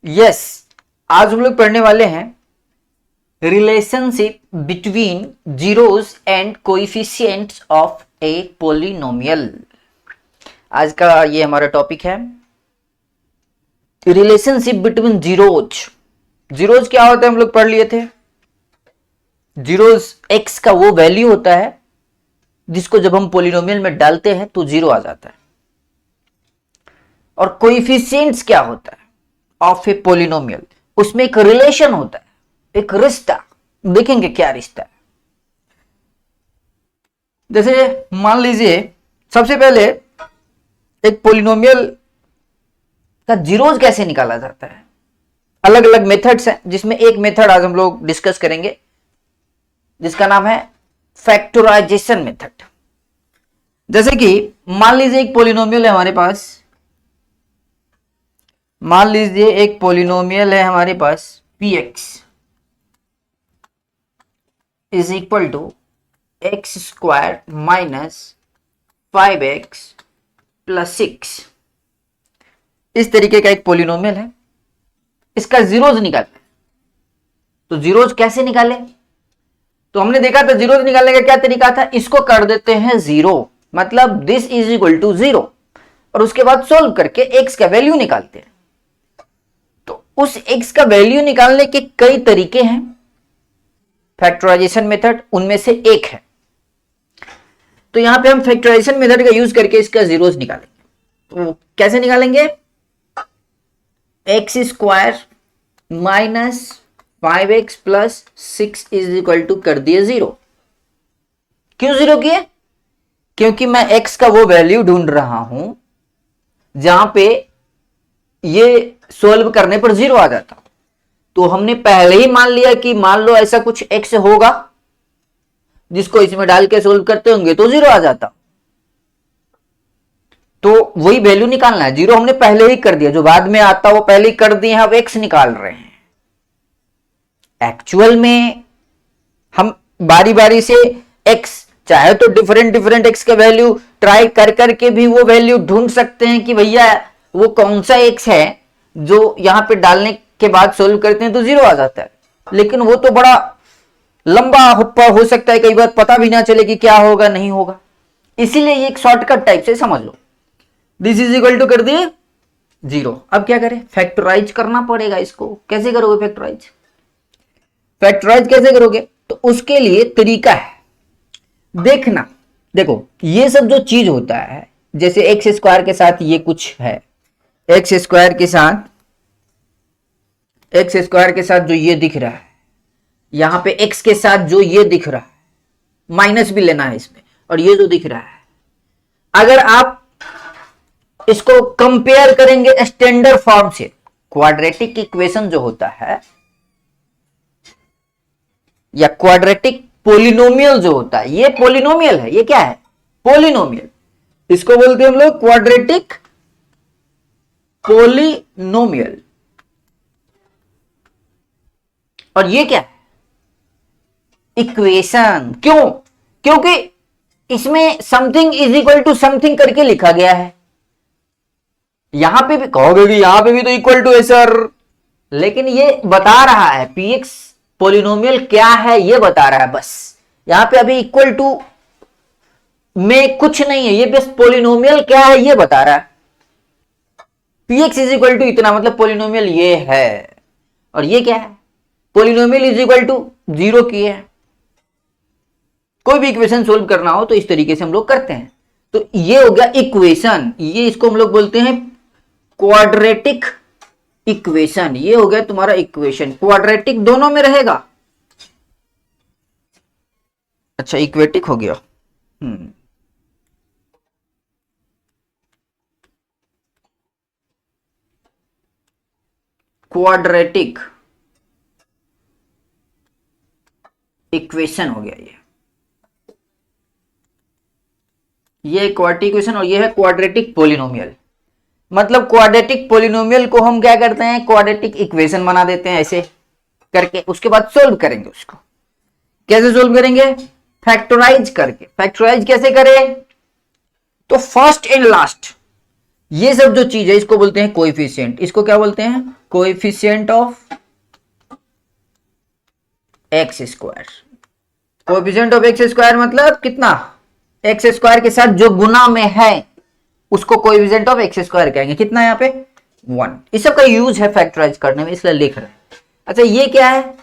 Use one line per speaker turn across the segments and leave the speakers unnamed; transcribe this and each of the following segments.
Yes, आज हम लोग पढ़ने वाले हैं relationship between zeros and coefficients of A polynomial. आज का ये हमारा टॉपिक है रिलेशनशिप बिटवीन जीरोज। जीरोज क्या होता है हम लोग पढ़ लिए थे। जीरोज एक्स का वो वैल्यू होता है जिसको जब हम पोलिनोमियल में डालते हैं तो जीरो आ जाता है। और कोएफिशिएंट्स क्या होता है ऑफ ए पोलिनोमियल, उसमें एक रिलेशन होता है, एक रिश्ता। देखेंगे क्या रिश्ता है। जैसे मान लीजिए सबसे पहले एक पोलिनोमियल का जीरोज कैसे निकाला जाता है। अलग अलग मेथड्स हैं जिसमें एक मेथड आज हम लोग डिस्कस करेंगे जिसका नाम है फैक्टराइजेशन मेथड। जैसे कि मान लीजिए एक पोलिनोमियल है हमारे पास, मान लीजिए एक पोलिनोमियल है हमारे पास px is equal to x square minus 5x plus 6। इस तरीके का एक पोलिनोमियल है, इसका जीरोज निकालना है। तो जीरोज कैसे निकाले, तो हमने देखा था जीरोज निकालने का क्या तरीका था। इसको कर देते हैं जीरो, मतलब this is equal to zero, और उसके बाद सोल्व करके x का वैल्यू निकालते हैं। तो उस x का वैल्यू निकालने के कई तरीके हैं, फैक्टराइजेशन मेथड उनमें से एक है। तो यहां पे हम फैक्टराइजेशन मेथड का यूज करके इसका जीरोज निकालेंगे। तो कैसे निकालेंगे, x square minus 5x plus 6 is equal to कर दिए जीरो। क्यों जीरो किए, क्योंकि मैं x का वो वैल्यू ढूंढ रहा हूं जहां पे ये सोल्व करने पर जीरो आ जाता। तो हमने पहले ही मान लिया कि मान लो ऐसा कुछ x होगा जिसको इसमें डाल के सोल्व करते होंगे तो जीरो आ जाता। तो वही वैल्यू निकालना है। जीरो हमने पहले ही कर दिया, जो बाद में आता वो पहले ही कर दिए हैं, अब x निकाल रहे हैं। एक्चुअल में हम बारी बारी से x चाहे तो डिफरेंट डिफरेंट x का वैल्यू ट्राई कर करके भी वो वैल्यू ढूंढ सकते हैं कि भैया वो कौन सा x है जो यहां पे डालने के बाद सोल्व करते हैं तो जीरो आ जाता है। लेकिन वो तो बड़ा लंबा हुप्पा हो सकता है, कई बार पता भी ना चले कि क्या होगा नहीं होगा। इसीलिए ये एक शॉर्टकट टाइप से समझ लो, दिस इज इक्वल टू कर दिए जीरो। अब क्या करें, फैक्टराइज करना पड़ेगा इसको। कैसे करोगे फैक्टराइज, फैक्टराइज कैसे करोगे, तो उसके लिए तरीका है देखना। देखो ये सब जो चीज होता है, जैसे एक्स स्क्वायर के साथ ये कुछ है, एक्स स्क्वायर के साथ जो ये दिख रहा है, यहां पे एक्स के साथ जो ये दिख रहा है, माइनस भी लेना है इसमें, और ये जो दिख रहा है, अगर आप इसको कंपेयर करेंगे स्टैंडर्ड फॉर्म से, क्वाड्रेटिक इक्वेशन जो होता है या क्वाड्रेटिक पोलिनोमियल जो होता है, ये पोलिनोमियल है। ये क्या है, पोलिनोमियल। इसको बोलते हैं हम लोग क्वाड्रेटिक पोलिनोमियल। और ये क्या है, इक्वेशन। क्यों, क्योंकि इसमें something is equal to something करके लिखा गया है। यहां पे भी कहोगे कि यहां पे भी तो इक्वल टू है सर, लेकिन ये बता रहा है px पोलिनोमियल क्या है, ये बता रहा है बस। यहां पे अभी इक्वल टू में कुछ नहीं है, ये बस पोलिनोमियल क्या है ये बता रहा है। px इज इक्वल टू इतना, मतलब पोलिनोमियल ये है। और ये क्या है, polynomial is equal to zero की है। कोई भी इक्वेशन सोल्व करना हो तो इस तरीके से हम लोग करते हैं। तो ये हो गया इक्वेशन, ये इसको हम लोग बोलते हैं क्वाड्रेटिक इक्वेशन। ये हो गया तुम्हारा इक्वेशन, क्वाड्रेटिक दोनों में रहेगा। अच्छा इक्वेटिक हो गया। क्वाड्रेटिक इक्वेशन हो गया ये क्वाड्रेटिक इक्वेशन, और ये है क्वाड्रेटिक पोलिनोमियल। मतलब क्वाड्रेटिक पोलिनोमियल को हम क्या करते हैं, क्वाड्रेटिक इक्वेशन बना देते हैं ऐसे करके, उसके बाद सोल्व करेंगे उसको। कैसे सोल्व करेंगे, फैक्टराइज करके। फैक्टराइज कैसे करें, तो फर्स्ट एंड लास्ट ये सब जो चीज है इसको बोलते हैं कोएफिशिएंट। इसको क्या बोलते हैं, coefficient of x square. Coefficient of x square मतलब कितना, एक्स स्क्वायर के साथ जो गुना में है उसको कोएफिशिएंट ऑफ एक्स स्क्वायर कहेंगे। कितना है यहाँ पे 1। इस सब का यूज है फैक्टराइज करने में, इसलिए लिख रहे हैं। अच्छा ये क्या है,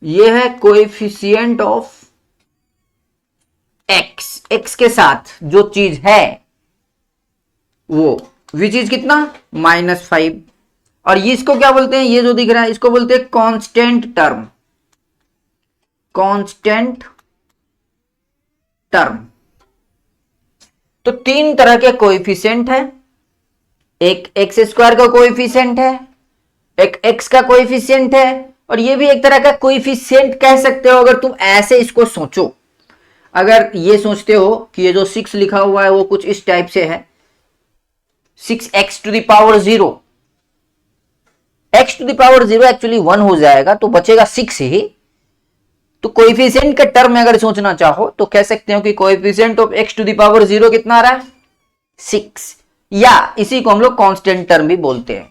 ये है कोएफिशिएंट ऑफ एक्स, एक्स के साथ जो चीज है वो विच इज कितना -5। और ये इसको क्या बोलते हैं, ये जो दिख रहा है इसको बोलते हैं कांस्टेंट टर्म, कांस्टेंट टर्म। तो 3 तरह के कोएफिशिएंट है, एक एक्स स्क्वायर का कोएफिशिएंट है, एक एक्स का कोएफिशिएंट है, और ये भी एक तरह का कोएफिशिएंट कह सकते हो अगर तुम ऐसे इसको सोचो। अगर ये सोचते हो कि ये जो 6 लिखा हुआ है वो कुछ इस टाइप से है, 6x⁻0, x⁻0 एक्चुअली 1 हो जाएगा तो बचेगा 6 ही। तो कोएफिशिएंट के टर्म में अगर सोचना चाहो तो कह सकते हो कि कोएफिशिएंट ऑफ x⁻0 कितना आ रहा है 6, या इसी को हम लोग कांस्टेंट टर्म भी बोलते हैं।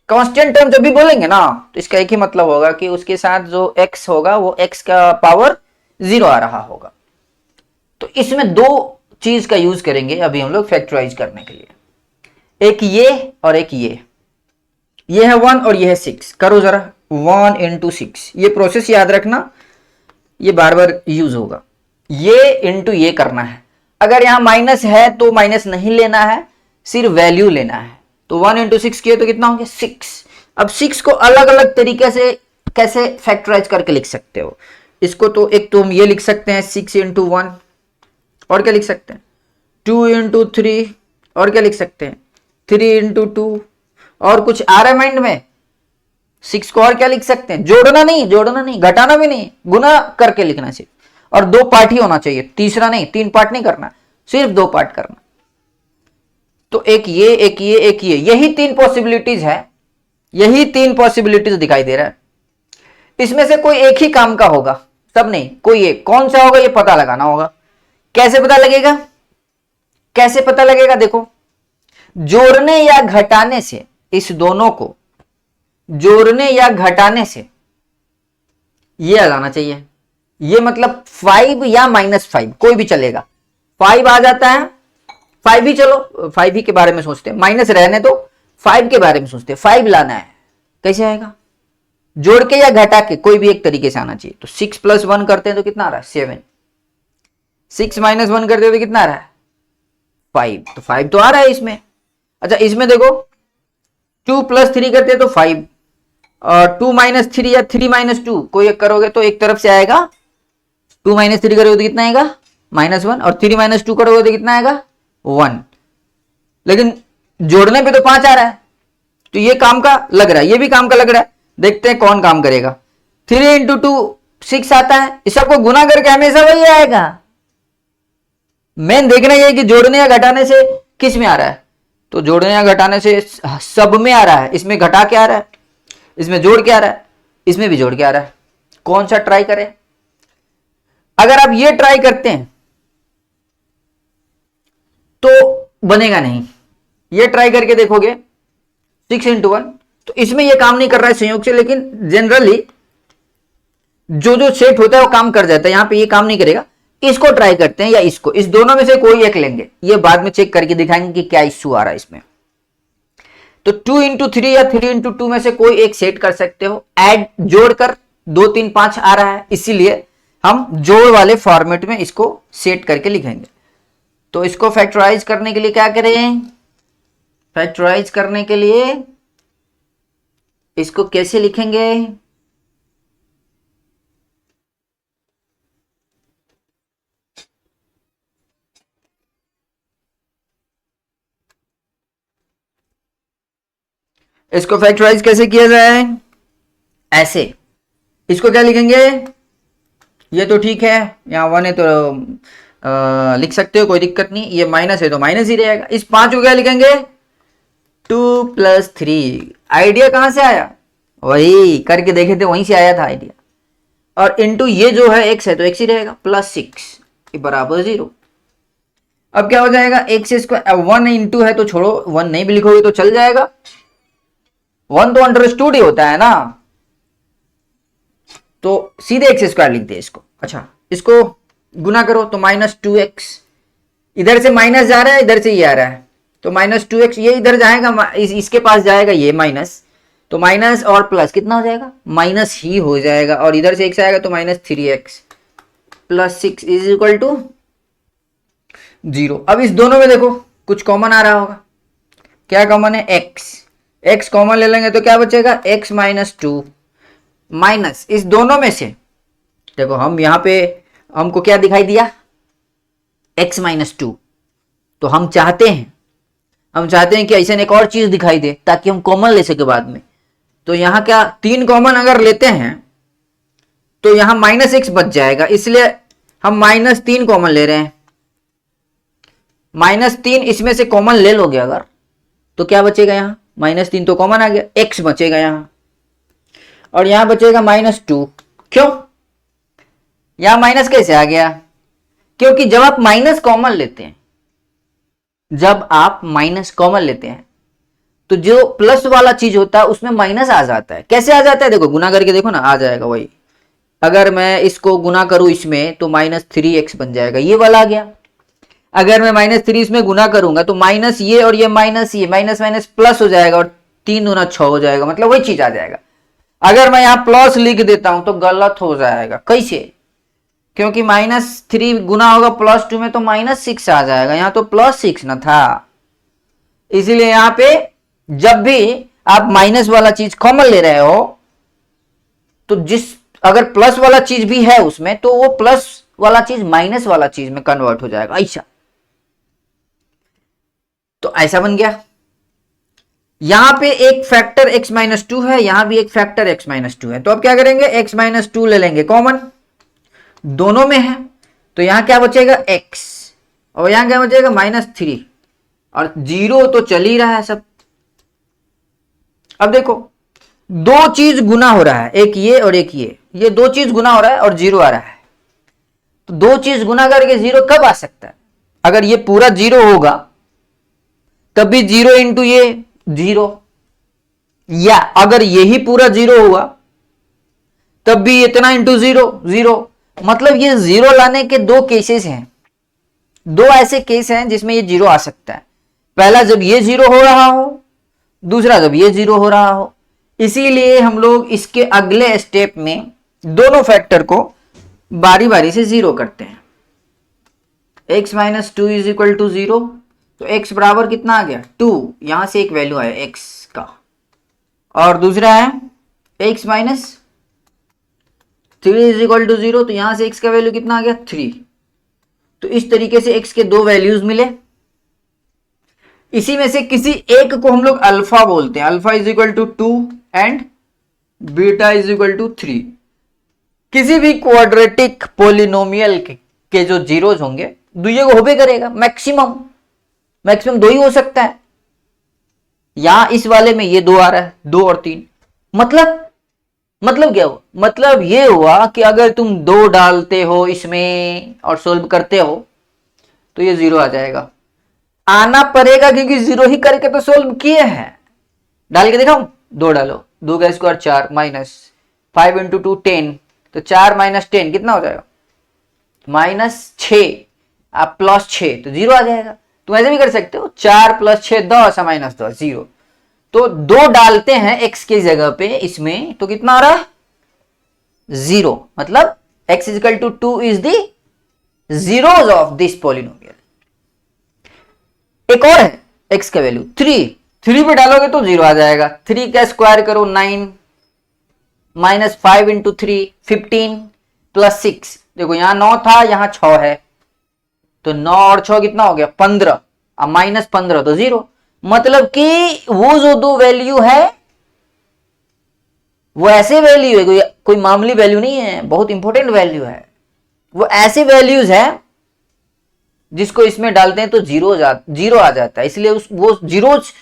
कांस्टेंट टर्म जब भी बोलेंगे ना तो इसका एक ही मतलब होगा कि उसके साथ जो x होगा वो x का पावर 0 आ रहा होगा। तो इसमें 2 चीज का यूज करेंगे अभी हम लोग फैक्टराइज करने के लिए, एक ये और एक ये है 1 और ये है 6। करो जरा 1 × 6, ये प्रोसेस याद रखना, ये बार बार यूज होगा। ये इंटू ये करना है, अगर यहां माइनस है तो माइनस नहीं लेना है, सिर्फ वैल्यू लेना है। तो 1 × 6 किए तो कितना हो गया 6। अब 6 को अलग अलग तरीके से कैसे फैक्टराइज करके लिख सकते हो, इसको तो एक तुम ये लिख सकते हैं 6 × 1, और क्या लिख सकते हैं 2 × 3, और क्या लिख सकते हैं 3 × 2, और कुछ आ रहा है माइंड में 6 को और क्या लिख सकते हैं, जोड़ना नहीं, घटाना भी नहीं, गुना करके लिखना सिर्फ, और 2 पार्ट ही होना चाहिए, तीसरा नहीं, 3 पार्ट नहीं करना, सिर्फ 2 पार्ट करना। तो एक ये, यही 3 पॉसिबिलिटीज है, यही 3 पॉसिबिलिटीज दिखाई दे रहा है। इसमें से कोई एक ही काम का होगा, सब नहीं, कोई एक, कौन सा होगा ये पता लगाना होगा। कैसे पता लगेगा, देखो जोड़ने या घटाने से, इस दोनों को जोड़ने या घटाने से ये आ जाना चाहिए। ये मतलब 5 या -5 कोई भी चलेगा, 5 आ जाता है, 5 ही चलो, 5 ही के बारे में सोचते हैं, माइनस रहने दो, 5 के बारे में सोचते हैं। 5 लाना है, कैसे आएगा, जोड़ के या घटा के, कोई भी एक तरीके से आना चाहिए। तो 6 + 1 करते हैं तो कितना आ रहा है 7, 6 - 1 करते हैं तो कितना आ रहा है 5, तो 5 तो आ रहा है इसमें। अच्छा इसमें देखो 2 + 3 करते हैं तो 5, और 2 - 3 या 3 - 2 कोई एक करोगे तो एक तरफ से आएगा, 2 - 3 करोगे तो कितना आएगा -1, और 3 - 2 करोगे तो कितना आएगा 1। लेकिन जोड़ने पे तो 5 आ रहा है, तो ये काम का लग रहा है, ये भी काम का लग रहा है। देखते हैं कौन काम करेगा। 3 × 2 6 आता है, इस सबको गुना करके हमेशा वही आएगा। मेन देखना यह कि जोड़ने या घटाने से किस में आ रहा है, तो जोड़ने या घटाने से सब में आ रहा है। इसमें घटा के आ रहा है, इसमें जोड़ के आ रहा है, इसमें भी जोड़ के आ रहा है। कौन सा ट्राई करें, अगर आप ये ट्राई करते हैं तो बनेगा नहीं, ये ट्राई करके देखोगे 6 × 1, तो इसमें ये काम नहीं कर रहा है संयोग से, लेकिन जनरली जो सेट होता है वो काम कर जाता है, यहां पे ये काम नहीं करेगा। इसको ट्राई करते हैं या इसको, इस दोनों में से कोई एक लेंगे, ये बाद में चेक करके दिखाएंगे कि क्या इश्यू आ रहा है इसमें। तो 2 × 3 या 3 × 2 में से कोई एक सेट कर सकते हो, ऐड जोड़कर 2 3 5 आ रहा है, इसीलिए हम जोड़ वाले फॉर्मेट में इसको सेट करके लिखेंगे। तो इसको फैक्टराइज करने के लिए क्या करें, फैक्टराइज करने के लिए इसको कैसे लिखेंगे, इसको फैक्टराइज कैसे किया जाए, ऐसे। इसको क्या लिखेंगे, ये तो ठीक है, यहां 1 है तो लिख सकते हो, कोई दिक्कत नहीं। ये माइनस है तो माइनस ही रहेगा। इस 5 को क्या लिखेंगे 2 + 3। आइडिया कहां से आया, वही करके देखे थे, वहीं से आया था आइडिया। और इंटू ये जो है x है तो x ही रहेगा, +6 बराबर 0। अब क्या हो जाएगा x², 1 × है तो छोड़ो, 1 नहीं भी लिखोगे तो चल जाएगा। 1 तो अंडरस्टूड ही होता है ना, तो सीधे एक्स स्क्वायर लिख दे इसको। अच्छा, इसको गुना करो तो -2x, इधर से माइनस जा रहा है, इधर से ये आ रहा है, तो -2x, ये इधर जाएगा, इसके पास जाएगा ये माइनस, तो माइनस और प्लस कितना हो जाएगा, माइनस ही हो जाएगा, और इधर से x आएगा तो -3x + 6 = 0। अब इस दोनों में देखो कुछ कॉमन आ रहा होगा, क्या कॉमन है, x कॉमन ले लेंगे तो क्या बचेगा, x - 2 माइनस इस दोनों में से, देखो हम यहां पे हमको क्या दिखाई दिया, x - 2, तो हम चाहते हैं कि ऐसा एक और चीज दिखाई दे ताकि हम कॉमन ले सके बाद में। तो यहां क्या 3 कॉमन अगर लेते हैं तो यहां -x बच जाएगा, इसलिए हम -3 कॉमन ले रहे हैं। -3 इसमें से कॉमन ले लोगे अगर, तो क्या बचेगा, यहां -3 तो कॉमन आ गया, x बचेगा यहां, और यहां बचेगा -2। क्यों यहां माइनस कैसे आ गया, क्योंकि जब आप माइनस कॉमन लेते हैं, तो जो प्लस वाला चीज होता है उसमें माइनस आ जाता है। कैसे आ जाता है, देखो गुना करके देखो ना, आ जाएगा वही। अगर मैं इसको गुना करूं इसमें तो -3x बन जाएगा, ये वाला आ गया। अगर मैं -3 इसमें गुना करूंगा तो माइनस ये और ये माइनस प्लस हो जाएगा, और 3 दूना 6 हो जाएगा, मतलब वही चीज आ जाएगा। अगर मैं यहां प्लस लिख देता हूं तो गलत हो जाएगा, कैसे, क्योंकि -3 गुना होगा +2 में तो -6 आ जाएगा, यहां तो +6 ना था। इसीलिए यहां पे जब भी आप माइनस वाला चीज कॉमन ले रहे हो, तो अगर प्लस वाला चीज भी है उसमें, तो वो प्लस वाला चीज माइनस वाला चीज में कन्वर्ट हो जाएगा, ऐसा। तो ऐसा बन गया। यहां पे एक फैक्टर x - 2 है, यहां भी एक फैक्टर x - 2 है, तो अब क्या करेंगे, x - 2 ले लेंगे कॉमन, दोनों में है, तो यहां क्या बचेगा, x, और यहां क्या बचेगा, -3, और 0 तो चल ही रहा है सब। अब देखो दो चीज गुना हो रहा है, एक ये और एक ये दो चीज गुना हो रहा है और 0 आ रहा है, तो दो चीज गुना करके 0 कब आ सकता है, अगर ये पूरा 0 होगा तब भी 0 इंटू ये 0, या अगर यही पूरा 0 हुआ तब भी इतना इंटू 0। मतलब ये 0 लाने के दो केसेस हैं, दो ऐसे केस हैं जिसमें ये 0 आ सकता है। पहला जब ये 0 हो रहा हो, दूसरा जब ये 0 हो रहा हो। इसीलिए हम लोग इसके अगले स्टेप में दोनों फैक्टर को बारी बारी से 0 करते हैं। x - 2 = 0, तो x बराबर कितना आ गया, 2, यहां से एक वैल्यू आया x का, और दूसरा है x - 3 = 0, तो यहां से x का वैल्यू कितना आ गया, 3। तो इस तरीके से x के दो वैल्यूज मिले, इसी में से किसी एक को हम लोग अल्फा बोलते हैं, अल्फा = 2 एंड बीटा = 3। किसी भी क्वाड्रेटिक पोलिनोमियल के जो जीरोज होंगे दुइये को होबे करेगा, मैक्सिमम 2 ही हो सकता है। यहां इस वाले में ये 2 आ रहा है, 2 और 3, मतलब क्या हुआ, मतलब ये हुआ कि अगर तुम 2 डालते हो इसमें और सोल्व करते हो तो ये 0 आ जाएगा, आना पड़ेगा क्योंकि 0 ही करके तो सोल्व किए हैं। डाल के दिखाऊं, 2 डालो, 2 का स्क्वायर 4 माइनस 5 × 2 10, तो 4 - 10 कितना हो जाएगा, -6, आप +6 तो 0 आ जाएगा। तुम ऐसे भी कर सकते हो, 4 + 6 10 -10 0, तो 2 डालते हैं x की जगह पे इसमें, तो कितना आ रहा है, 0, मतलब x = 2 is the zeros of this polynomial. एक और है x का वैल्यू 3 पे डालोगे तो 0 आ जाएगा, 3 का स्क्वायर करो 9 -5 × 3 15 + 6, देखो यहां 9 था यहां 6 है, तो 9 और 6 कितना हो गया, 15, अब -15 तो 0। मतलब कि वो जो दो वैल्यू है वो ऐसे वैल्यू है, कोई मामूली वैल्यू नहीं है, बहुत इंपॉर्टेंट वैल्यू है। वो ऐसे वैल्यूज है जिसको इसमें डालते हैं तो 0 आ जाता है, इसलिए वो जीरोज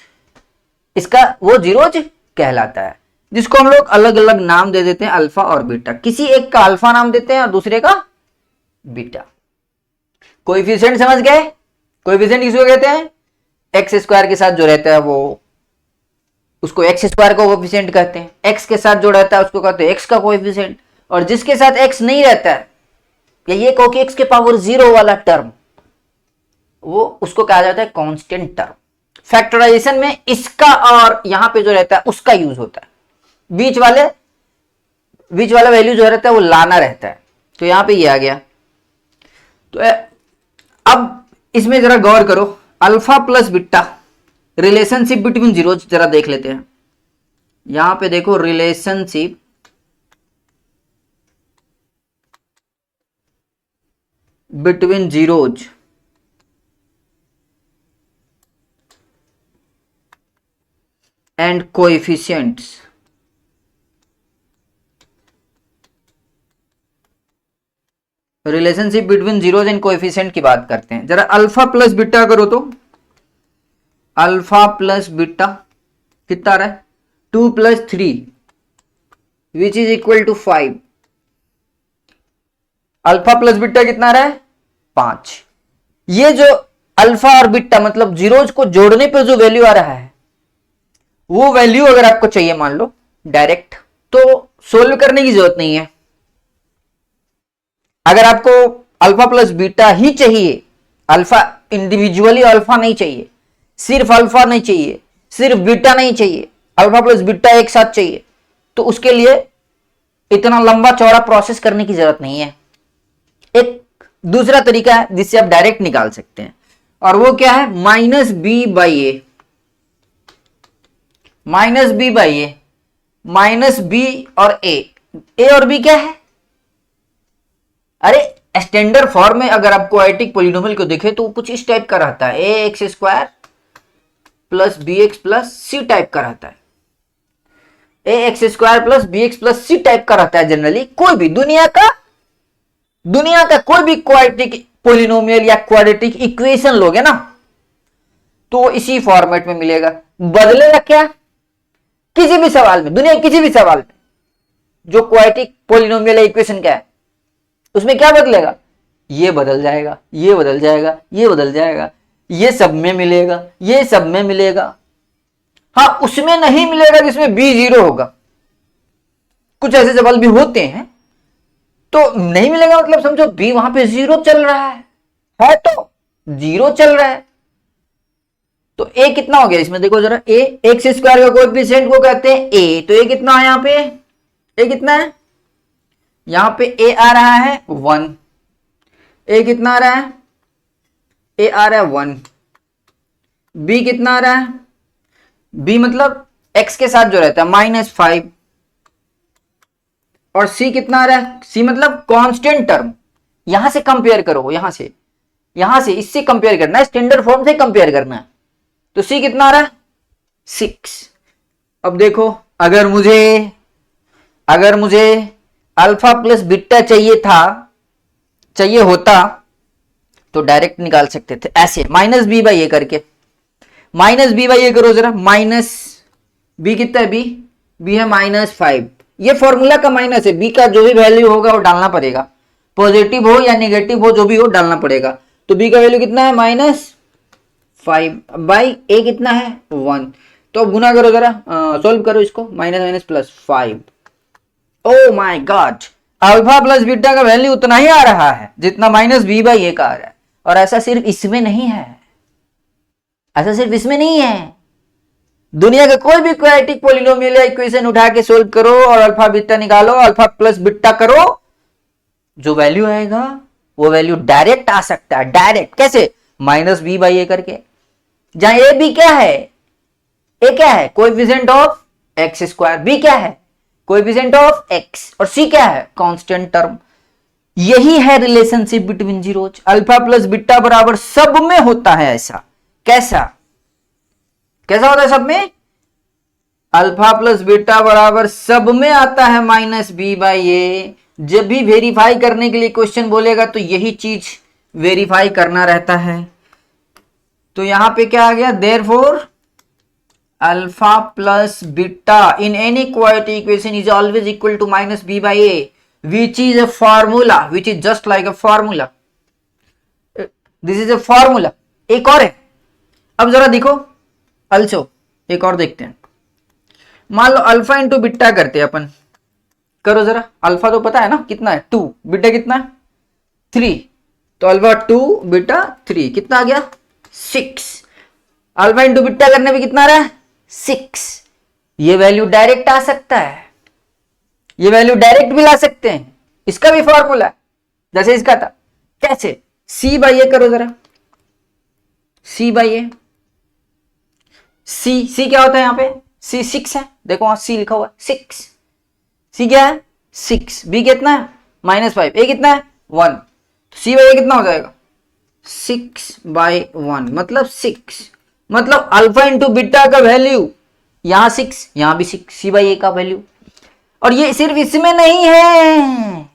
कहलाता है, जिसको हम लोग अलग अलग नाम दे देते हैं, अल्फा और बीटा। किसी एक का अल्फा नाम देते हैं और दूसरे का बीटा। कोएफिशिएंट समझ गए, कोएफिशिएंट किसको कहते हैं, x² के साथ जो रहता है वो, उसको एक्स स्क्वायर का कोएफिशिएंट कहते हैं। एक्स के साथ जो रहता है उसको कहते हैं एक्स का कोएफिशिएंट, और जिसके साथ एक्स नहीं रहता है, या ये कहो कि एक्स के पावर 0 वाला टर्म, वो उसको कहा जाता है कांस्टेंट टर्म। फैक्टराइजेशन में इसका और यहां पे जो रहता है उसका यूज होता है, बीच वाला वैल्यू जो रहता है वो लाना रहता है। तो यहां पे ये आ गया। तो अब इसमें जरा गौर करो, alpha plus beta relationship between zeros जरा देख लेते हैं। यहां पे देखो relationship between zeros and coefficients. Relationship between zeros and coefficient की बात करते हैं। जरा अल्फा प्लस बीटा करो तो अल्फा प्लस बीटा कितना आ रहा है 2 + 3 which is equal to 5। Alpha plus beta कितना आ रहा है 5। ये जो अल्फा और बीटा मतलब जीरोज को जोड़ने पर जो वैल्यू आ रहा है, वो वैल्यू अगर आपको चाहिए मान लो डायरेक्ट, तो सोल्व करने की जरूरत नहीं है। अगर आपको अल्फा प्लस बीटा ही चाहिए, अल्फा इंडिविजुअली अल्फा नहीं चाहिए, सिर्फ अल्फा नहीं चाहिए, सिर्फ बीटा नहीं चाहिए, अल्फा प्लस बीटा एक साथ चाहिए, तो उसके लिए इतना लंबा चौड़ा प्रोसेस करने की जरूरत नहीं है। एक दूसरा तरीका है जिससे आप डायरेक्ट निकाल सकते हैं, और वो क्या है -b/a। -b/a, माइनस बी और ए और बी क्या है? अरे स्टैंडर्ड फॉर्म में अगर आप क्वाड्रेटिक पॉलिनोमियल को देखें तो कुछ इस टाइप का रहता है, ax² + bx + c टाइप का रहता है। ax² + bx + c टाइप का रहता है जनरली। कोई भी दुनिया का कोई भी क्वाड्रेटिक पॉलिनोमियल या क्वाड्रेटिक इक्वेशन लोगे ना, तो इसी फॉर्मेट में मिलेगा। बदलेगा क्या? किसी भी सवाल में, दुनिया किसी भी सवाल में जो क्वाड्रेटिक पॉलिनोमियल इक्वेशन क्या है, उसमें क्या बदलेगा? ये बदल जाएगा, ये बदल जाएगा, ये बदल जाएगा, ये सब में मिलेगा, ये सब में मिलेगा। हाँ, उसमें नहीं मिलेगा जिसमें b 0 होगा। कुछ ऐसे सवाल भी होते हैं तो नहीं मिलेगा, मतलब समझो b वहां पे 0 चल रहा है तो 0 चल रहा है। तो a कितना हो गया इसमें? देखो जरा, a x² का कोएफिशिएंट को कहते हैं a, तो a कितना है यहाँ पे? a कितना है यहां पे? a आ रहा है 1। a कितना आ रहा है? a आ रहा है 1। b कितना आ रहा है? b मतलब x के साथ जो रहता है -5। और c कितना आ रहा है? c मतलब कांस्टेंट टर्म। यहां से कंपेयर करो, यहां से इससे कंपेयर करना है, स्टैंडर्ड फॉर्म से कंपेयर करना है। तो c कितना आ रहा है? 6। अब देखो, अगर मुझे अल्फा प्लस बीटा चाहिए होता तो डायरेक्ट निकाल सकते थे ऐसे, -b/a करके। -b/a करो जरा, माइनस b कितना है? b है -5। ये फॉर्मूला का माइनस है, b का जो भी वैल्यू होगा वो डालना पड़ेगा, पॉजिटिव हो या नेगेटिव हो, जो भी हो डालना पड़ेगा। तो b का वैल्यू कितना है? -5 बाई a कितना है? 1। तो गुना करो जरा, सॉल्व करो इसको, -5। Oh my God, alpha plus beta का वैल्यू उतना ही आ रहा है जितना -b/a का आ रहा है। और ऐसा सिर्फ इसमें नहीं है, दुनिया का कोई भी क्वाड्रेटिक पॉलिनोमियल या इक्वेशन उठा के सोल्व करो और अल्फा बीटा निकालो, अल्फा प्लस बीटा करो, जो वैल्यू आएगा वो वैल्यू डायरेक्ट आ सकता है। डायरेक्ट कैसे? -b/a करके। जहां a b क्या है? a क्या है? कोएफिशिएंट ऑफ x², b क्या है? कोएफिशिएंट ऑफ x, और c क्या है? Constant term. यही है relationship between zeros. Alpha plus beta बराबर सब में होता है ऐसा। कैसा होता है सब में? अल्फा प्लस बीटा बराबर सब में आता है -b/a। जब भी वेरीफाई करने के लिए क्वेश्चन बोलेगा तो यही चीज वेरीफाई करना रहता है। तो यहां पे क्या आ गया? Therefore alpha plus beta in any quadratic equation is always equal to -b/a, which is a formula, which is just like a formula. This is a formula. एक और है, अब जरा देखो, also एक और देखते हैं। मान लो अल्फा इंटू बीटा करते हैं अपन, करो जरा। अल्फा तो पता है ना कितना है 2, बीटा कितना है 3, तो अल्फा 2 बीटा 3 कितना आ गया 6। अल्फा इंटू बीटा करने पे कितना आ रहा है 6। ये वैल्यू डायरेक्ट आ सकता है, ये वैल्यू डायरेक्ट भी ला सकते हैं, इसका भी फॉर्मूला जैसे इसका था। कैसे? सी बाई ए करो जरा, सी बाई ए। सी क्या होता है यहाँ पे, सी 6 है, देखो वहां सी लिखा हुआ है 6। सी क्या है 6, बी कितना है -5, ए कितना है 1, सी बाई ए कितना हो जाएगा 6/1 मतलब 6। मतलब अल्फा इंटू बीटा का वैल्यू यहां 6, यहां भी 6, सी बाई ए का वैल्यू। और ये सिर्फ इसमें नहीं है,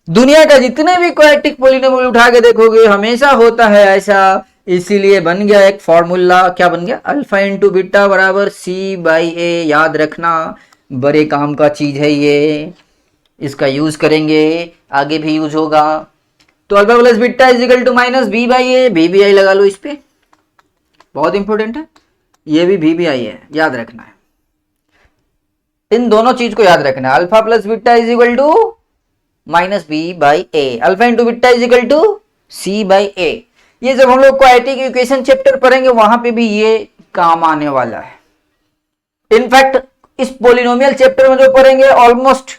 दुनिया का जितने भी क्वाड्रेटिक पॉलिनोमियल उठा के देखोगे हमेशा होता है ऐसा। इसीलिए बन गया एक फॉर्मूला, क्या बन गया, अल्फा इंटू बीटा बराबर सी बाई ए। याद रखना, बड़े काम का चीज है ये, इसका यूज करेंगे, आगे भी यूज होगा। तो alpha plus beta is equal to minus B by a, b b आई लगा लो इस पे, बहुत इंपॉर्टेंट है, ये भी बी बी आई है, याद रखना है। इन दोनों चीज को याद रखना है, alpha plus beta is equal to minus B by A, alpha into beta is equal to C by A. ये जब हम लोग क्वाड्रेटिक इक्वेशन चैप्टर पढ़ेंगे वहां पे भी ये काम आने वाला है। इनफैक्ट इस पोलिनोमियल चैप्टर में जो पढ़ेंगे ऑलमोस्ट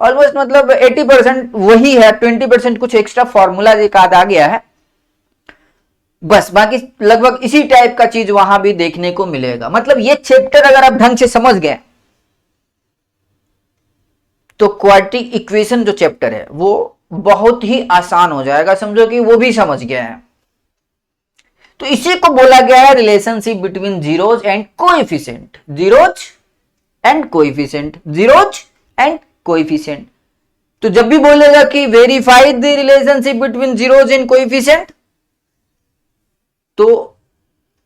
मतलब 80% वही है, 20% कुछ एक्स्ट्रा फॉर्मूला एक आध आ गया है बस, बाकी लगभग इसी टाइप का चीज वहां भी देखने को मिलेगा। मतलब ये चैप्टर अगर आप ढंग से समझ गए तो क्वाड्रेटिक इक्वेशन जो चैप्टर है वो बहुत ही आसान हो जाएगा, समझो कि वो भी समझ गया है। तो इसी को बोला गया है relationship between zeros and coefficient, zeros and coefficient, zeros and coefficient. तो जब भी बोलेगा कि verify the relationship between zeros and coefficient, तो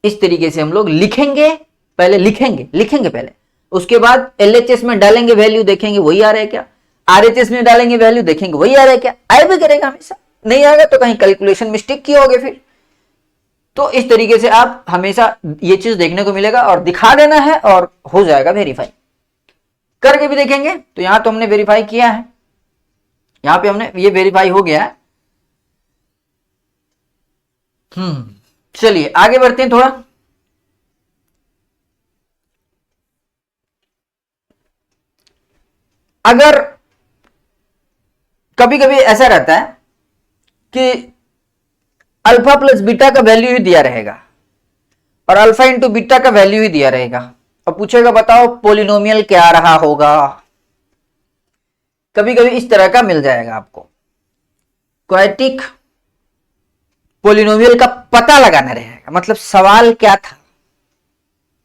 इस तरीके से हम लोग लिखेंगे, पहले लिखेंगे पहले, उसके बाद एलएचएस में डालेंगे वैल्यू, देखेंगे वही आ रहा है क्या, आरएचएस में डालेंगे वैल्यू, देखेंगे वही आ रहा है क्या, आए भी करेगा हमेशा, नहीं आएगा तो कहीं कैलकुलेशन मिस्टेक किए होगे फिर। तो इस तरीके से आप हमेशा ये चीज देखने को मिलेगा और दिखा देना है और हो जाएगा वेरीफाई। करके भी देखेंगे, तो यहां तो हमने वेरीफाई किया है, यहां पे हमने ये वेरीफाई हो गया है। चलिए आगे बढ़ते हैं थोड़ा। अगर कभी कभी ऐसा रहता है कि अल्फा प्लस बीटा का वैल्यू ही दिया रहेगा और अल्फा इंटू बीटा का वैल्यू ही दिया रहेगा, और पूछेगा बताओ पोलिनोमियल क्या रहा होगा। कभी कभी इस तरह का मिल जाएगा आपको, क्वाड्रेटिक पोलिनोमियल का पता लगाना रहेगा, मतलब सवाल क्या था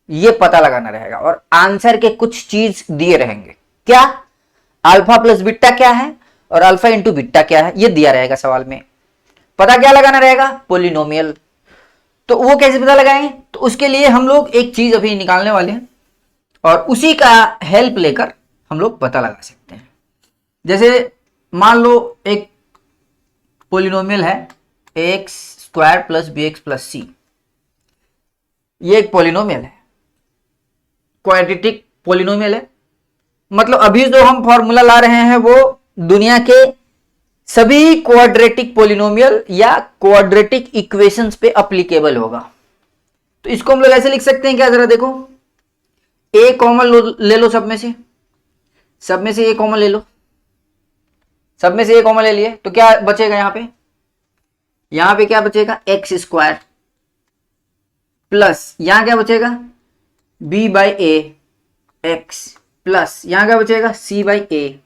ये पता लगाना रहेगा, और आंसर के कुछ चीज दिए रहेंगे, क्या अल्फा प्लस बीटा क्या है और अल्फा इंटू बीटा क्या है, ये दिया रहेगा सवाल में। पता क्या लगाना रहेगा, पोलिनोमियल। तो वो कैसे पता लगाएंगे, तो उसके लिए हम लोग एक चीज अभी निकालने वाले हैं और उसी का हेल्प लेकर हम लोग पता लगा सकते हैं। जैसे मान लो एक पोलिनोमियल है X square plus B X plus C, ये एक पोलिनोमियल है, क्वाड्रेटिक पोलिनोमियल है। मतलब अभी जो हम फॉर्मूला ला रहे हैं वो दुनिया के सभी क्वाड्रेटिक पोलिनोमियल या क्वाड्रेटिक इक्वेशंस पे अप्लीकेबल होगा। तो इसको हम लोग ऐसे लिख सकते हैं क्या, जरा देखो, ए कॉमन ले लो, सब में से ए कॉमन ले लो, सब में से ए कॉमन ले लिए तो क्या बचेगा, यहां पे क्या बचेगा एक्स स्क्वायर प्लस यहां क्या बचेगा B by A X plus यहां क्या बचेगा सी बाई ए।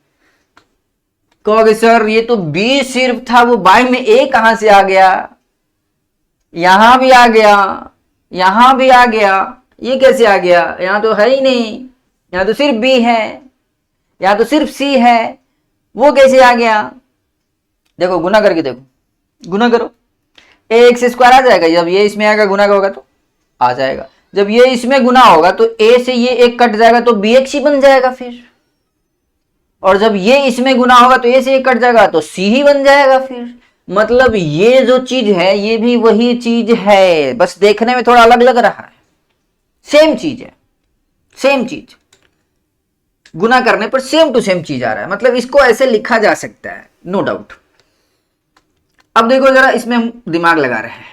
कहोगे सर ये तो बी सिर्फ था, वो बाई में ए कहां से आ गया, यहां भी आ गया, यहां भी आ गया, ये कैसे आ गया, यहां तो है ही नहीं, यहां तो सिर्फ बी है, यहां तो सिर्फ सी है, वो कैसे आ गया। देखो गुना करके देखो, गुना करो, ए एक्स स्क्वायर आ जाएगा, जब ये इसमें आएगा गुना का होगा तो आ जाएगा, जब ये इसमें गुना होगा तो ए से ये एक कट जाएगा तो बी एक्स ही बन जाएगा फिर, और जब ये इसमें गुना होगा तो ए से एक कट जाएगा तो सी ही बन जाएगा फिर। मतलब ये जो चीज है ये भी वही चीज है, बस देखने में थोड़ा अलग लग रहा है, सेम चीज है, सेम चीज। गुना करने पर सेम टू सेम चीज आ रहा है, मतलब इसको ऐसे लिखा जा सकता है, नो डाउट। अब देखो जरा, इसमें हम दिमाग लगा रहे हैं,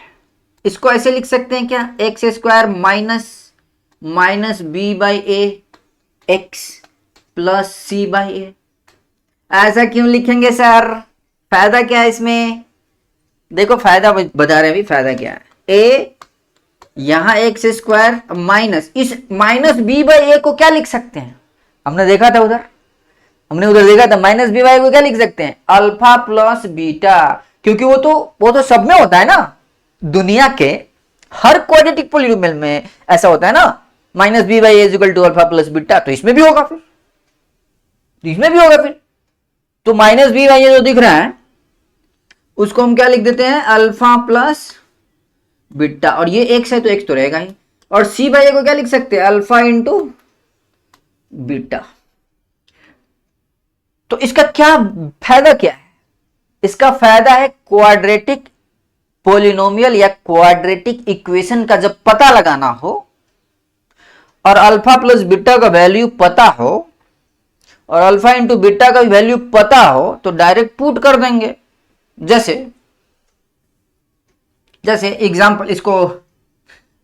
इसको ऐसे लिख सकते हैं क्या, X square minus B by A X plus C by A. ऐसा क्यों लिखेंगे सर, फायदा क्या है इसमें, देखो फायदा बता रहे हैं, अभी फायदा क्या है, ए यहां एक्स स्क्वायर माइनस, इस माइनस बी बाई ए को क्या लिख सकते हैं, हमने देखा था उधर, हमने उधर देखा था, माइनस बी बाई को क्या लिख सकते हैं, अल्फा प्लस बीटा, क्योंकि वो तो सब में होता है ना, दुनिया के हर क्वाड्रेटिक पॉलिनोमियल में ऐसा होता है ना, minus B by A equal to alpha plus beta, तो इसमें भी होगा, फिर इसमें भी होगा फिर। तो माइनस बी बाई ए जो दिख रहा है उसको हम क्या लिख देते हैं, अल्फा प्लस बीटा, और ये एक्स है तो एक्स तो रहेगा ही, और सी बाई ए को क्या लिख सकते हैं, अल्फा इंटू बीटा। तो इसका क्या फायदा क्या है, इसका फायदा है क्वाड्रेटिक पॉलिनोमियल या क्वाड्रेटिक इक्वेशन का जब पता लगाना हो और अल्फा प्लस बीटा का वैल्यू पता हो और अल्फा इंटू बीटा का वैल्यू पता हो तो डायरेक्ट पुट कर देंगे। जैसे एग्जांपल, इसको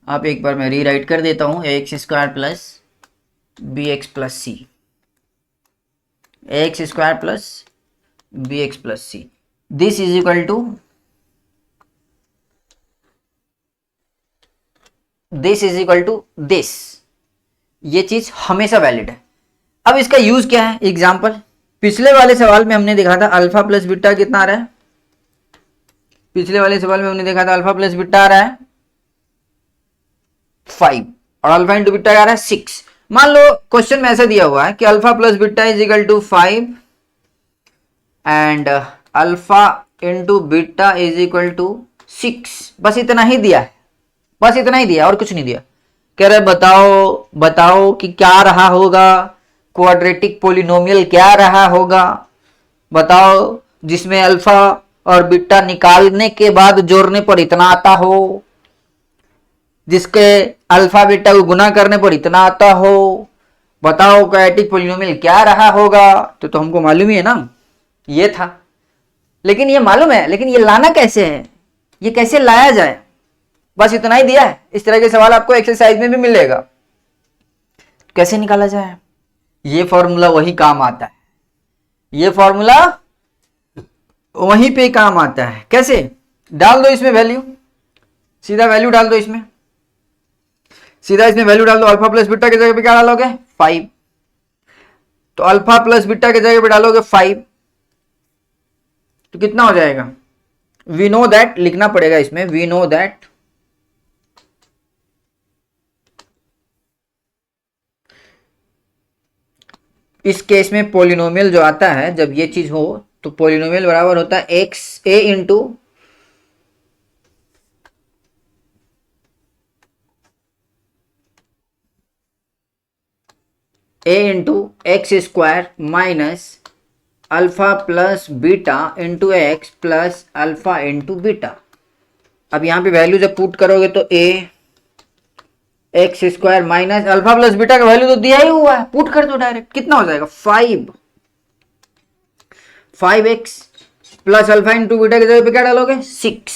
आप एक बार मैं रीराइट कर देता हूं, X square plus B X plus C, X square plus B X plus C, this is equal to this, ये चीज हमेशा वैलिड है। अब इसका यूज क्या है, एग्जांपल, पिछले वाले सवाल में हमने देखा था अल्फा प्लस बीटा कितना आ रहा है, पिछले वाले सवाल में हमने देखा था अल्फा प्लस बीटा आ रहा है 5 और अल्फा इंटू बीटा आ रहा है 6। मान लो क्वेश्चन में ऐसा दिया हुआ है कि alpha plus beta is equal to 5 and alpha into beta is equal to 6, बस इतना ही दिया है, बस इतना ही दिया और कुछ नहीं दिया। कह रहे बताओ कि क्या रहा होगा, क्वाड्रेटिक पॉलिनोमियल क्या रहा होगा, बताओ जिसमें अल्फा और बीटा निकालने के बाद जोड़ने पर इतना आता हो, जिसके अल्फा बीटा को गुना करने पर इतना आता हो, बताओ क्वाड्रेटिक पॉलिनोमियल क्या रहा होगा। तो हमको मालूम ही है ना, ये था, लेकिन ये मालूम है, लेकिन ये लाना कैसे है, ये कैसे लाया जाए, बस इतना ही दिया है। इस तरह के सवाल आपको एक्सरसाइज में भी मिलेगा, कैसे निकाला जाए, ये फॉर्मूला वही काम आता है, ये फॉर्मूला वहीं पे काम आता है। कैसे, डाल दो इसमें वैल्यू, सीधा वैल्यू डाल दो इसमें, सीधा इसमें वैल्यू डाल दो, अल्फा प्लस बीटा की जगह पे क्या डालोगे 5, तो अल्फा प्लस बीटा की जगह पे डालोगे 5 तो कितना हो जाएगा, वी नो दैट, लिखना पड़ेगा इसमें, वी नो दैट इस केस में पॉलिनोमियल जो आता है जब ये चीज हो तो पॉलिनोमियल बराबर होता है X A into X square minus alpha plus beta into X plus alpha into beta. अब यहां पे वैल्यू जब पुट करोगे तो A X square minus alpha plus beta का वैल्यू तो दिया ही हुआ है, पुट कर दो डायरेक्ट, कितना हो जाएगा 5x plus alpha into beta की जगह पे क्या डालोगे 6।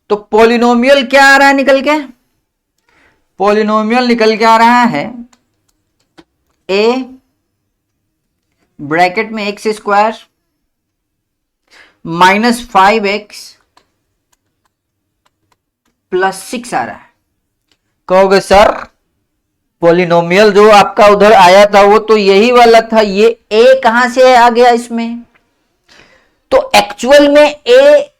तो पॉलिनोमियल क्या आ रहा है निकल के, पॉलिनोमियल निकल के आ रहा है ए ब्रैकेट में x square minus 5x plus 6 आ रहा है। कहोगे सर पॉलिनोमियल जो आपका उधर आया था वो तो यही वाला था, ये ए कहां से आ गया इसमें, तो एक्चुअल में ए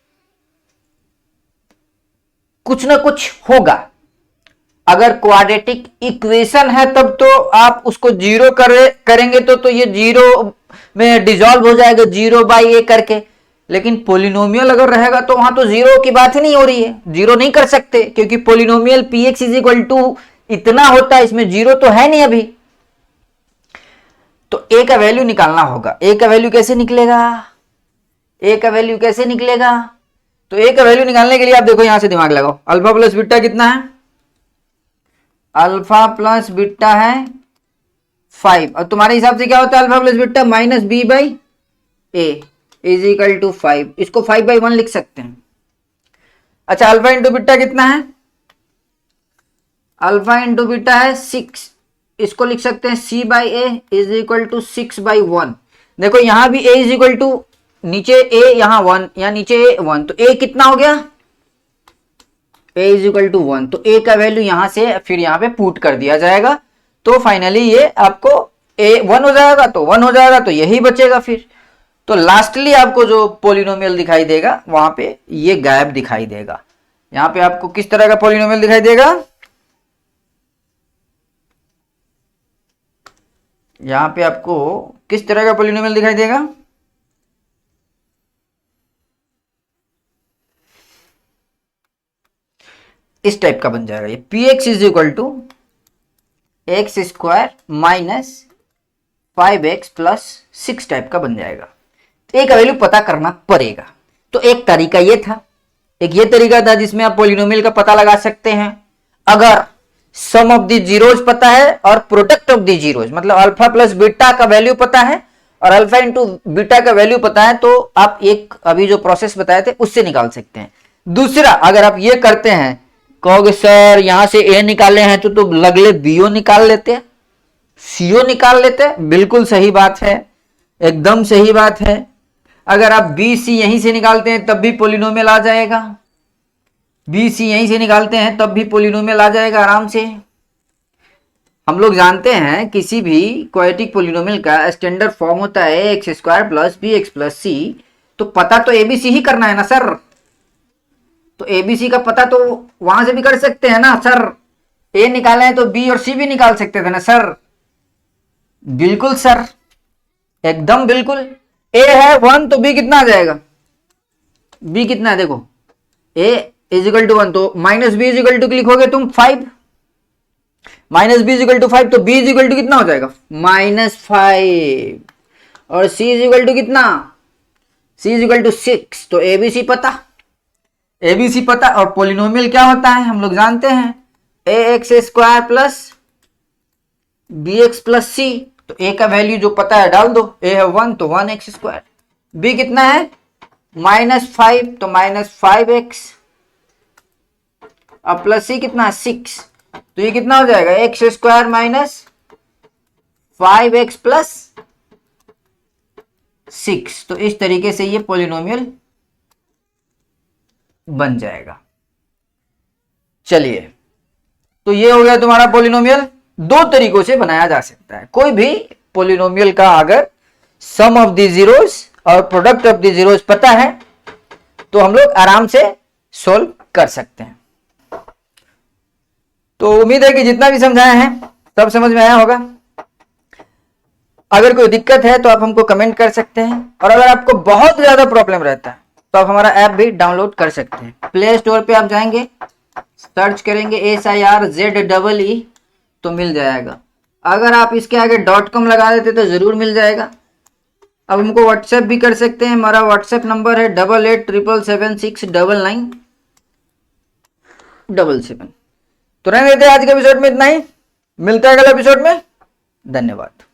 कुछ ना कुछ होगा। अगर क्वाड्रेटिक इक्वेशन है तब तो आप उसको जीरो करेंगे तो ये जीरो में डिसॉल्व हो जाएगा, 0/a करके। लेकिन पॉलिनोमियल अगर रहेगा तो वहां तो जीरो की बात ही नहीं हो रही है, जीरो नहीं कर सकते क्योंकि polynomial px is equal to इतना होता है, इसमें जीरो तो है नहीं अभी। तो a का वैल्यू निकालना होगा, a का वैल्यू कैसे निकलेगा, a का वैल्यू कैसे निकलेगा, तो a का वैल्यू निकालने के लिए आप देखो यहां से दिमाग लगाओ, अल्फा प्लस बीटा कितना है, अल्फा प्लस बीटा है 5। और तुम्हारे हिसाब से क्या होता है alpha plus beta minus B by A is equal to 5। इसको 5/1 लिख सकते हैं। अच्छा अल्फा इंटू बीटा कितना है? अल्फा इंटू बीटा है 6। इसको लिख सकते हैं c by A is equal to 6/1। देखो यहां भी a इज इक्वल टू नीचे a यहां 1 या नीचे a 1 तो a कितना हो गया? a इज इक्वल टू 1 तो a का वैल्यू यहां से फिर यहां पे पुट कर दिया जाएगा तो फाइनली ये आपको a 1 हो जाएगा तो 1 हो जाएगा तो यही बचेगा फिर। तो लास्टली आपको जो पोलिनोमियल दिखाई देगा वहां पे ये गायब दिखाई देगा। यहां पे आपको किस तरह का पोलिनोमियल दिखाई देगा? यहां पे आपको किस तरह का पोलिनोमियल दिखाई देगा? इस टाइप का बन जाएगा ये px is equal to x square minus 5x plus 6 type का बन जाएगा। ए का वैल्यू पता करना पड़ेगा। तो एक तरीका ये था, एक ये तरीका था जिसमें आप पोलिनोमियल का पता लगा सकते हैं। अगर सम ऑफ द जीरोज पता है और प्रोडक्ट ऑफ द जीरोज मतलब अल्फा प्लस बीटा का वैल्यू पता है और अल्फा इंटू बीटा का वैल्यू पता है तो आप एक अभी जो प्रोसेस बताए थे उससे निकाल सकते हैं। दूसरा अगर आप ये करते हैं कहोगे सर यहां से ए निकाले हैं तो लगले बीओ निकाल लेते हैं, सीओ निकाल लेते हैं। बिल्कुल सही बात है, एकदम सही बात है। अगर आप बी सी यहीं से निकालते हैं तब भी पोलिनोमियल आ जाएगा, बी सी यहीं से निकालते हैं तब भी पोलिनोमियल आ जाएगा आराम से। हम लोग जानते हैं किसी भी क्वाड्रेटिक पोलिनोमियल का स्टैंडर्ड फॉर्म होता है X square plus B X plus C. तो पता तो एबीसी ही करना है ना सर, तो एबीसी का पता तो वहां से भी कर सकते हैं ना सर। ए निकाले हैं तो बी और सी भी निकाल सकते थे ना सर। बिल्कुल सर, एकदम बिल्कुल। ए है 1 तो बी कितना आ जाएगा? बी कितना है देखो, ए इज इक्वल टू 1 तो minus B is equal to लिखोगे तुम 5, minus B is equal to 5 तो बी इज इक्वल टू कितना हो जाएगा? -5। और सी इज इक्वल टू कितना? सी इज इक्वल टू 6। तो एबीसी पता, एबीसी पता। और पोलिनोमियल क्या होता है हम लोग जानते हैं, A X square plus B X plus C. तो ए का वैल्यू जो पता है डाल दो, ए है 1 तो 1x स्क्वायर, बी कितना है -5 तो -5x और प्लस सी कितना है 6 तो ये कितना हो जाएगा x square minus 5x plus 6। तो इस तरीके से ये पोलिनोमियल बन जाएगा। चलिए तो ये हो गया तुम्हारा पोलिनोमियल। दो तरीकों से बनाया जा सकता है कोई भी पोलिनोमियल का। अगर सम ऑफ द जीरोस और प्रोडक्ट ऑफ द जीरोस पता है तो हम लोग आराम से सोल्व कर सकते हैं। तो उम्मीद है कि जितना भी समझाया है सब समझ में आया होगा। अगर कोई दिक्कत है तो आप हमको कमेंट कर सकते हैं और अगर आपको बहुत ज्यादा प्रॉब्लम रहता है तो आप हमारा ऐप भी डाउनलोड कर सकते हैं। प्ले स्टोर पे आप जाएंगे, सर्च करेंगे SIRZEE तो मिल जाएगा। अगर आप इसके आगे .com लगा देते तो जरूर मिल जाएगा। अब हमको व्हाट्सएप भी कर सकते हैं। हमारा व्हाट्सएप नंबर है 8877769977। तो रहने देते आज के एपिसोड में इतना ही, मिलता है अगले एपिसोड में। धन्यवाद।